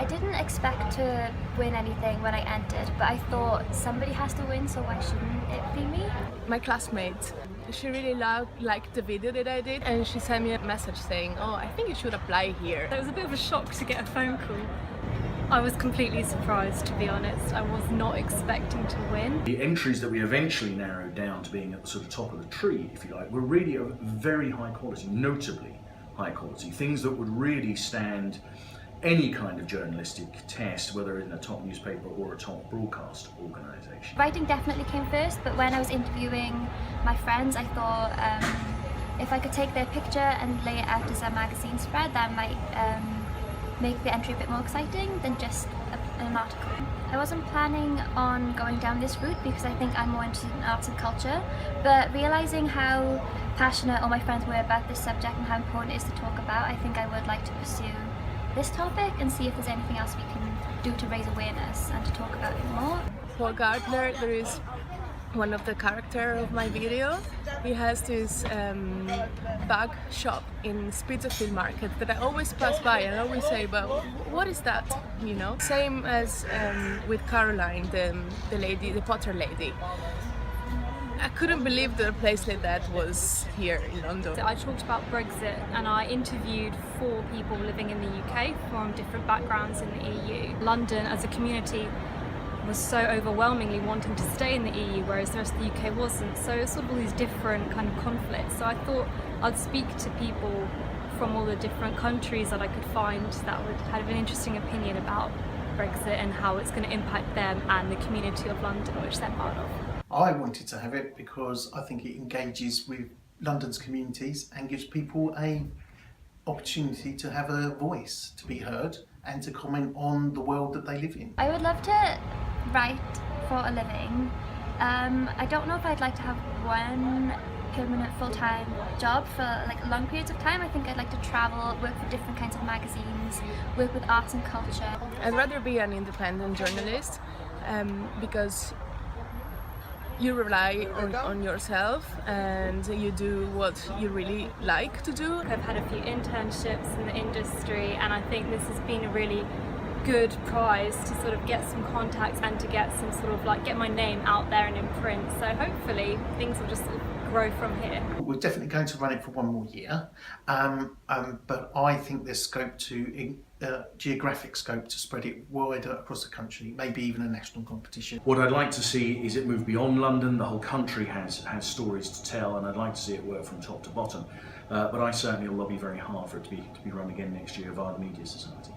I didn't expect to win anything when I entered, but I thought somebody has to win, so why shouldn't it be me? My classmate, she really liked the video that I did, and she sent me a message saying, "Oh, I think you should apply here." It was a bit of a shock to get a phone call. I was completely surprised, to be honest. I was not expecting to win. The entries that we eventually narrowed down to being at the sort of top of the tree, if you like, were really of very high quality, notably high quality, things that would really stand any kind of journalistic test, whether in a top newspaper or a top broadcast organisation. Writing definitely came first, but when I was interviewing my friends, I thought if I could take their picture and lay it out as a magazine spread, that might make the entry a bit more exciting than just an article. I wasn't planning on going down this route because I think I'm more interested in arts and culture, but realising how passionate all my friends were about this subject and how important it is to talk about, I think I would like to pursue this topic and see if there's anything else we can do to raise awareness and to talk about it more. For Gardner, there is one of the characters of my video. He has this bag shop in Spitalfield Market that I always pass by and I always say, but what is that? You know? Same as with Caroline, the lady, the Potter lady. I couldn't believe that a place like that was here in London. I talked about Brexit and I interviewed 4 people living in the UK from different backgrounds in the EU. London as a community was so overwhelmingly wanting to stay in the EU, whereas the rest of the UK wasn't. So it's sort of all these different kind of conflicts. So I thought I'd speak to people from all the different countries that I could find that would have an interesting opinion about Brexit and how it's going to impact them and the community of London, which they're part of. I wanted to have it because I think it engages with London's communities and gives people an opportunity to have a voice, to be heard and to comment on the world that they live in. I would love to write for a living. I don't know if I'd like to have one permanent full-time job for like long periods of time. I think I'd like to travel, work for different kinds of magazines, work with arts and culture. I'd rather be an independent journalist because you rely on yourself and you do what you really like to do. I've had a few internships in the industry and I think this has been a really good prize to sort of get some contacts and to get some sort of like get my name out there and in print. So hopefully things will just sort of grow from here. We're definitely going to run it for one more year, but I think there's scope to geographic scope to spread it wider across the country, maybe even a national competition. What I'd like to see is it move beyond London. The whole country has stories to tell, and I'd like to see it work from top to bottom. But I certainly will lobby very hard for it to be run again next year via the Media Society.